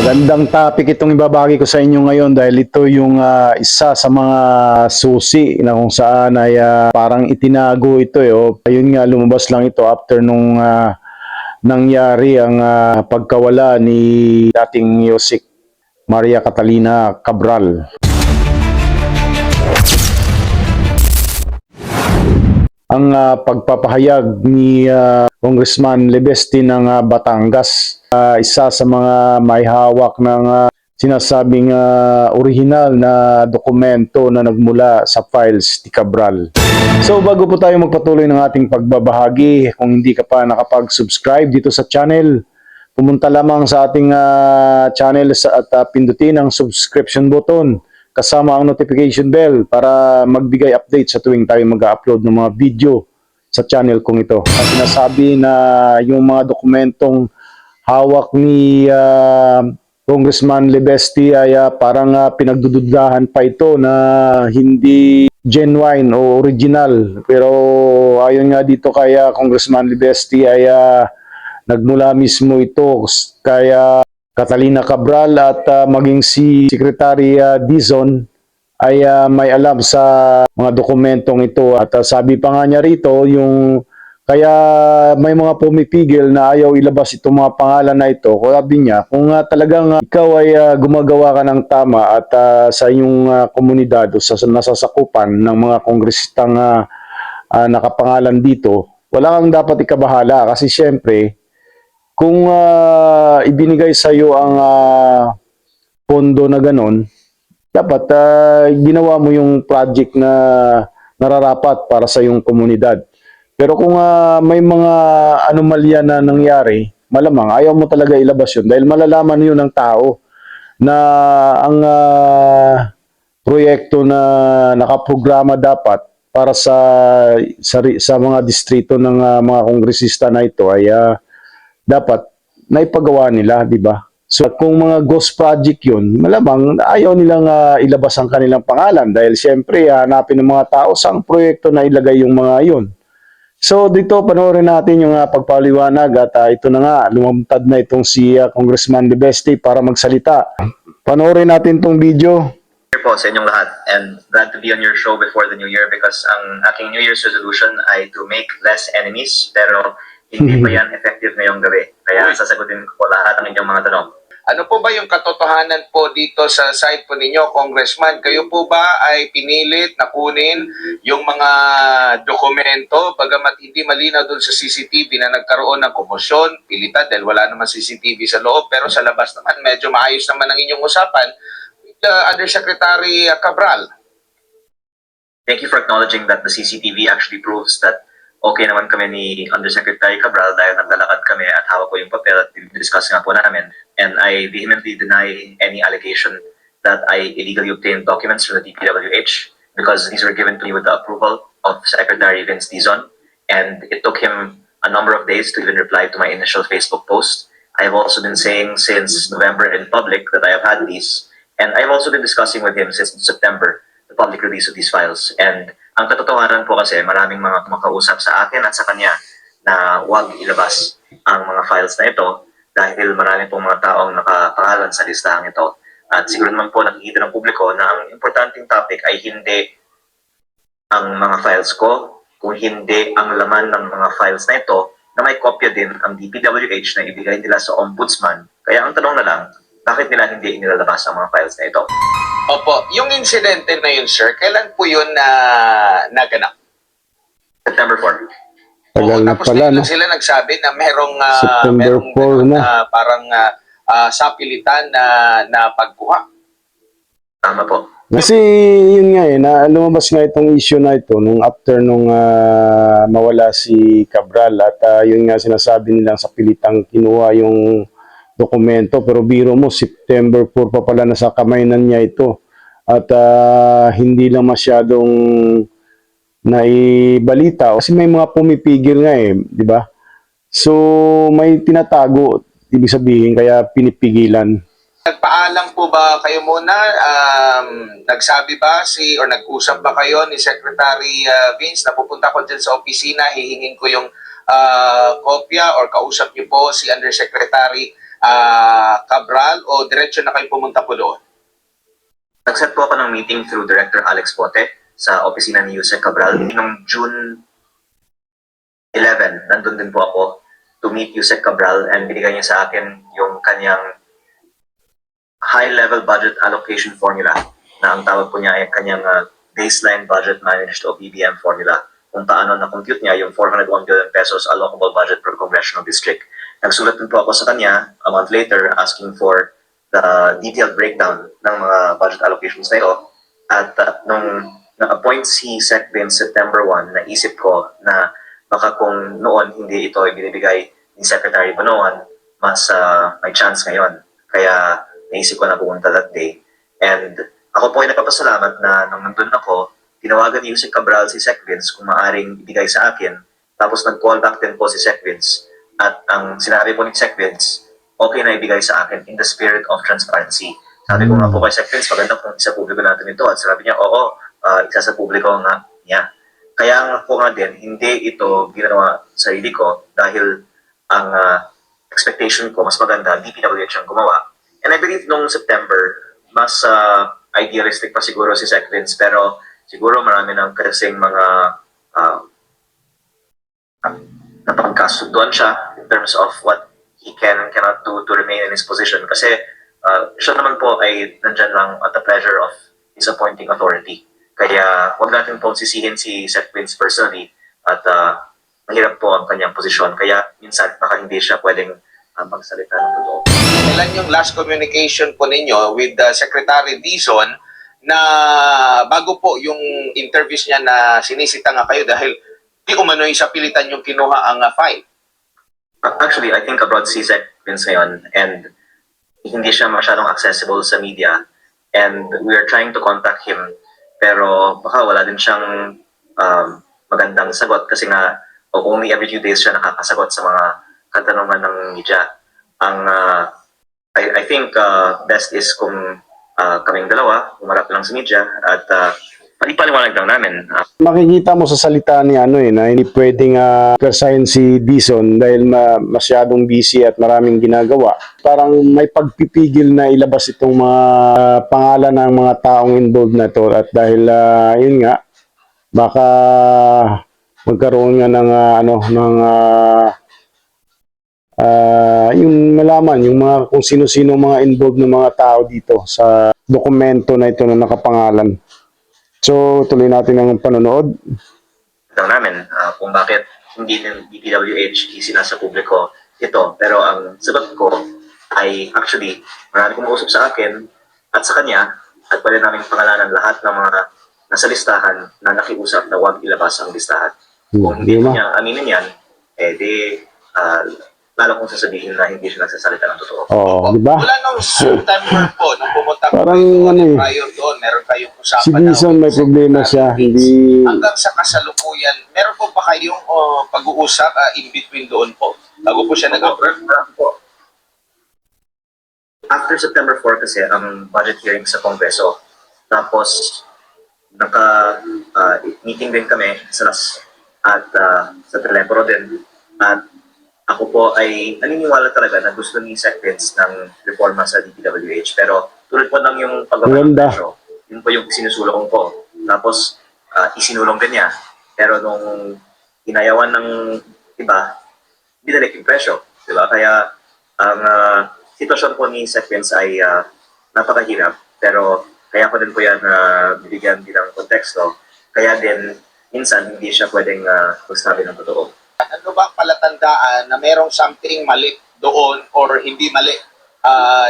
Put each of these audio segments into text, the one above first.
Magandang topic itong ibabagi ko sa inyo ngayon dahil ito yung isa sa mga susi na kung saan ay parang itinago ito ayun nga, lumabas lang ito after nung nangyari ang pagkawala ni dating Yusek Maria Catalina Cabral. Ang pagpapahayag ni Congressman Libesti ng Batangas, isa sa mga may hawak ng sinasabing original na dokumento na nagmula sa files ni Cabral. So bago po tayo magpatuloy ng ating pagbabahagi, kung hindi ka pa nakapag-subscribe dito sa channel, pumunta lamang sa ating channel at pindutin ang subscription button kasama ang notification bell para magbigay update sa tuwing tayo mag-upload ng mga video sa channel kong ito. At sinasabi na yung mga dokumentong hawak ni Congressman Libesti ay parang pinagdududahan pa ito na hindi genuine o original. Pero ayon nga dito kay Congressman Libesti ay nagmula mismo ito kaya Catalina Cabral at maging si Secretary Dizon ay may alam sa mga dokumentong ito. At sabi pa nga niya rito, yung kaya may mga pumipigil na ayaw ilabas itong mga pangalan na ito. Sabi niya, kung talagang ikaw ay gumagawa ka ng tama at sa inyong komunidad o sa nasasakupan ng mga kongresistang nakapangalan dito, wala kang dapat ikabahala kasi syempre, kung ibinigay sa iyo ang pondo na ganon, dapat ginawa mo yung project na nararapat para sa iyong komunidad. Pero kung may mga anomalya na nangyari, malamang ayaw mo talaga ilabas yun dahil malalaman yun ng tao na ang proyekto na nakaprograma dapat para sa mga distrito ng mga kongresista na ito ay dapat naipagawa nila, di ba? So kung mga ghost project yun, malamang ayaw nilang ilabas ang kanilang pangalan dahil siyempre hanapin ng mga tao sa proyekto na ilagay yung mga yun. So dito panoorin natin yung pagpaliwanag at ito na nga, lumamtad na itong si Congressman Libesti para magsalita. Panoorin natin itong video. Po sa inyong lahat and glad to be on your show before the new year because ang aking New Year's resolution ay to make less enemies pero hindi pa yan effective ngayong gabi. Kaya sasagutin ko po lahat ng inyong mga tanong. Ano po ba yung katotohanan po dito sa side po ninyo, Congressman? Kayo po ba ay pinilit na kunin yung mga dokumento bagamat hindi malinaw doon sa CCTV na nagkaroon ng komosyon, pilitan dahil wala naman CCTV sa loob pero sa labas naman medyo maayos naman ang inyong usapan with Undersecretary Cabral? Thank you for acknowledging that the CCTV actually proves that okay naman kami ni Undersecretary Cabral dahil naglalakad kami at hawak ko yung papel at discuss nga po namin. And I vehemently deny any allegation that I illegally obtained documents from the DPWH because these were given to me with the approval of Secretary Vince Dizon. And it took him a number of days to even reply to my initial Facebook post. I have also been saying since November in public that I have had these. And I have also been discussing with him since September the public release of these files. And ang katotohanan po kasi maraming mga kumakausap sa akin at sa kanya na huwag ilabas ang mga files na ito dahil marami pong mga taong nakapangalan sa listahan ito. At siguro naman po nakikita ng publiko na ang importanteng topic ay hindi ang mga files ko, kung hindi ang laman ng mga files na ito na may kopya din ang DPWH na ibigay nila sa ombudsman. Kaya ang tanong na lang, bakit nila hindi inilalabas ang mga files na ito? Opo, yung insidente na yun, sir, kailan po yun naganap? September 4. Tagal na Tapos pala, no? sila nagsabi na merong, September 4 na. parang sapilitan na pagkuha. Tama po. Kasi yun nga na lumabas nga itong issue na ito nung after nung mawala si Cabral at yun nga sinasabi nilang sa pilitang kinuha yung dokumento pero biro mo September 4 pa pala nasa kamay na niya ito at hindi lang masyadong naibalita kasi may mga pumipigil nga di ba? So may tinatago, ibig sabihin kaya pinipigilan. Nagpaalam po ba kayo muna? Nagsabi ba or nag-usap ba kayo ni Secretary Vince na pupunta ko dyan sa opisina, hihingin ko yung kopya or kausap niyo po si Undersecretary Cabral, o diretso na kayo pumunta po doon? Nag-set po ako ng meeting through Director Alex Pote sa opisina ni Yusek Cabral. Noong June 11, nandun din po ako to meet Yusek Cabral and binigay niya sa akin yung kanyang high-level budget allocation formula na ang tawag po niya ay kanyang baseline budget managed o BBM formula kung paano na-compute niya yung 401 billion pesos allocable budget per congressional district. Nagsulat din po ako sa kanya a month later asking for the detailed breakdown ng mga budget allocations na ito. At nung na-appoint si Sec. Vince September 1, naisip ko na baka kung noon hindi ito ibinibigay ni Secretary Bonoan, mas may chance ngayon. Kaya naisip ko na pumunta that day. And ako po ay nagpapasalamat na nung nandun ako, tinawagan ni Yusek Cabral si Sec. Vince kung maaring ibigay sa akin. Tapos nag-call back din po si Sec. Vince. At ang sinabi po ni Sec. Vince, okay na ibigay sa akin in the spirit of transparency. Sabi ko nga po kay Sec. Vince, maganda kung isa publiko natin ito. At sabi niya, oo, isa sa publiko nga niya. Kaya nga po nga din, hindi ito ginawa sa sarili ko dahil ang expectation ko, mas maganda, DPWH ang gumawa. And I believe nung September, mas idealistic pa siguro si Sec. Vince, pero siguro marami ng kasing mga napagkasunduan siya in terms of what he can and cannot do to remain in his position. Kasi siya naman po ay nandyan lang at the pleasure of his appointing authority. Kaya huwag natin pong sisihin si Sec. Vince personally at mahirap po ang kanyang posisyon. Kaya minsan baka hindi siya pwedeng magsalita ng totoo. Kailan yung last communication po ninyo with Secretary Dizon na bago po yung interviews niya na sinisita nga kayo dahil di umano'y sa pilitan yung kinuha ang file? Actually, I think abroad si Sec. Vince ngayon and hindi siya masyadong accessible sa media and we are trying to contact him pero baka wala din siyang magandang sagot kasi nga only every few days siya nakakasagot sa mga katanungan ng media. I think best is kung kaming dalawa, umarap lang sa media at palipaliwanag lang namin. Makikita mo sa salita ni na hindi pwedeng persahin si Dizon dahil masyadong busy at maraming ginagawa. Parang may pagpipigil na ilabas itong mga pangalan ng mga taong involved na ito at dahil yun nga baka magkaroon nga ng yung malaman yung mga kung sino-sino mga involved ng mga tao dito sa dokumento na ito na nakapangalan. So, tuloy natin ang panonood. Lang namin kung bakit hindi ng DPWH isinasa publiko ito. Pero ang sagot ko ay actually marami kumuusap sa akin at sa kanya at pwede namin pangalanan lahat ng mga nasa listahan na nakiusap na huwag ilabas ang listahan. Kung hindi niya aminin yan, di lalo kong sasabihin na hindi siya nagsasalita ng totoo. Oo, di ba? Mula nung September po, nung pumunta ko Parang kayo, prior doon, meron kayong usapan Si Dizon may problema siya, hindi hanggang sa kasalukuyan, meron po ba kayong pag-uusap in between doon po? Bago po siya nag-approve? After September 4 kasi ang budget hearing sa Kongreso. Tapos meeting din kami at sa telepono din. At ako po ay naniniwala talaga na gusto ni Sec. Vince ng reforma sa DPWH. Pero tulad po ng yung pagbabago ng presyo, yun po yung sinusulong po. Tapos isinulong din niya. Pero nung inayawan ng iba, binalik yung presyo. Diba? Kaya ang sitwasyon po ni Sec. Vince ay napakahirap. Pero kaya ko din po yan bibigyan din ng konteksto. Kaya din, minsan hindi siya pwedeng magsabi ng totoo. Ano ba ang palatandaan na merong something mali doon or hindi mali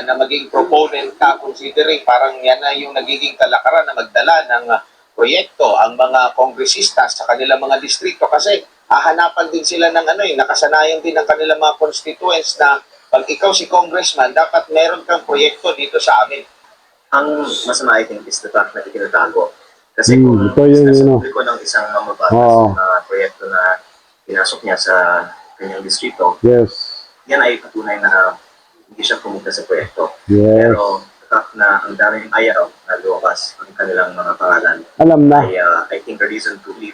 na maging proponent ka considering parang yan na yung nagiging kalakaran na magdala ng proyekto ang mga kongresista sa kanilang mga distrito kasi hahanapan din sila ng nakasanayan din ng kanilang mga constituents na pag ikaw si congressman, dapat meron kang proyekto dito sa amin. Ang masama I think is the fact na itinatago. Kasi kung nasa publiko ng isang mamabatas na proyekto na pinasok niya sa kanyang distrito, yan ay patunay na hindi siya pumunta sa proyekto. Pero the fact na ang daming ayaw na luwakas ang kanilang mga pangalan, alam na. I think the reason to believe,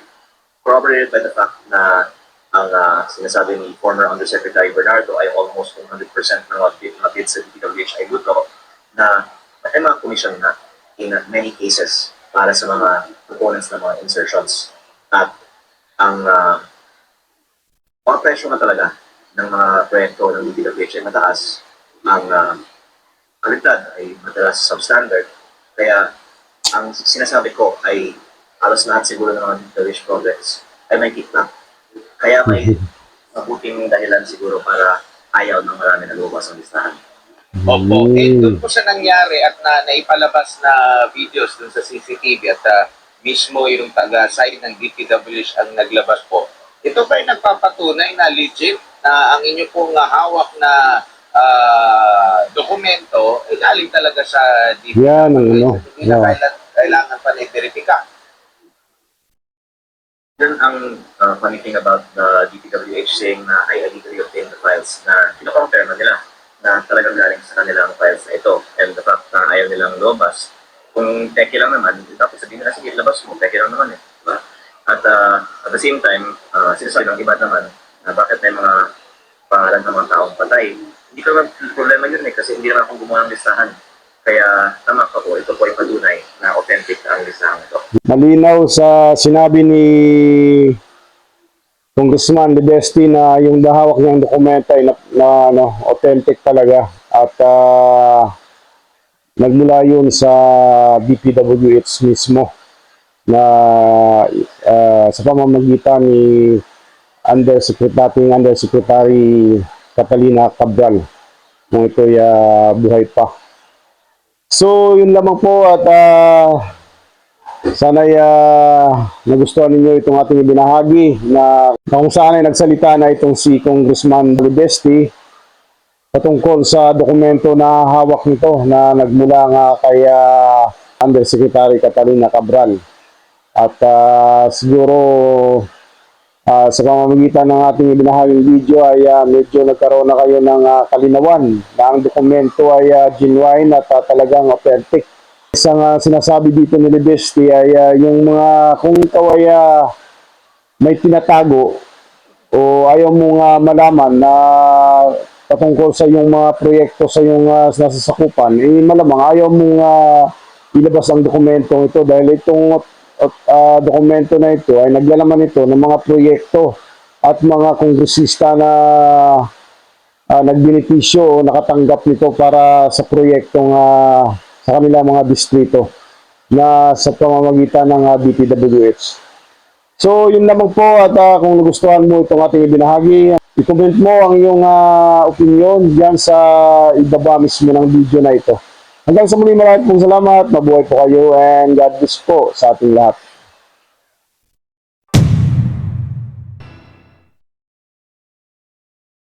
corroborated by the fact na ang sinasabi ni former Undersecretary Bernardo ay almost 100% ng mga bids sa DPWH ay luto na ay mga commission na in many cases para sa mga proponents ng mga insertions. At ang mga presyo na talaga ng mga proyekto ng DPWH ay mataas. Ang kalidad ay madalas substandard. Kaya ang sinasabi ko ay halos lahat siguro ng mga DPWH projects ay may kickback. Kaya may mabuting dahilan siguro para ayaw ng marami na lumabas ang listahan. Opo. Doon po sa nangyari at naipalabas na videos dun sa CCTV at mismo yung taga-side ng DPWH ang naglabas po. Ito ba ay nagpapatunay na legit na ang inyo pong hawak na dokumento ay galing talaga sa DPWH? Yan ang ano. Hindi na kailangan pa na i-verify. Yun ang funny thing about the DPWH saying na I illegally obtained the files na kinocompare na nila na talagang galing sa kanilang files na ito. And the fact na ayaw nilang lumabas, kung teke lang naman, dapat sabihin nila, sige, labas mo, teke lang naman eh. Diba? At at the same time, sinasabi ng iba naman na bakit may mga pangalan ng mga taong patay. Hindi ko naman problema yun eh, kasi hindi naman akong gumawa ng listahan. Kaya tama ka po, ito po ay patunay na authentic ang listahan ito. Malinaw sa sinabi ni Congressman Libesti na yung hawak niyang dokumento ay authentic talaga at nagmula yun sa DPWH mismo na sa pamamagitan ni Undersecretary Catalina Cabral kung ito'y buhay pa. So yun lamang po at sana'y nagustuhan ninyo itong ating ibinahagi na kung saan ay nagsalita na itong si Congressman Libesti patungkol sa dokumento na hawak nito na nagmula nga kay Undersecretary Catalina Cabral. At siguro sa pamamagitan ng ating ibinahaging video ay medyo nagkaroon na kayo ng kalinawan na ang dokumento ay genuine at talagang authentic. Isang sinasabi dito ni Libesti ay yung mga kung ikaw ay may tinatago o ayaw mong malaman na patungkol sa iyong mga proyekto sa iyong nasasakupan, malamang ayaw mong ilabas ang dokumentong ito dahil itong dokumento na ito ay naglalaman ito ng mga proyekto at mga kongresista na nagbenepisyo o nakatanggap nito para sa proyektong sa kanilang mga distrito na sa pamamagitan ng DPWH. So, yun lamang po at kung nagustuhan mo itong ating ibinahagi, i-comment mo ang iyong opinion diyan sa ibaba mismo ng video na ito. Hanggang sa muli, maraming pong salamat, mabuhay po kayo and God bless po sa ating lahat.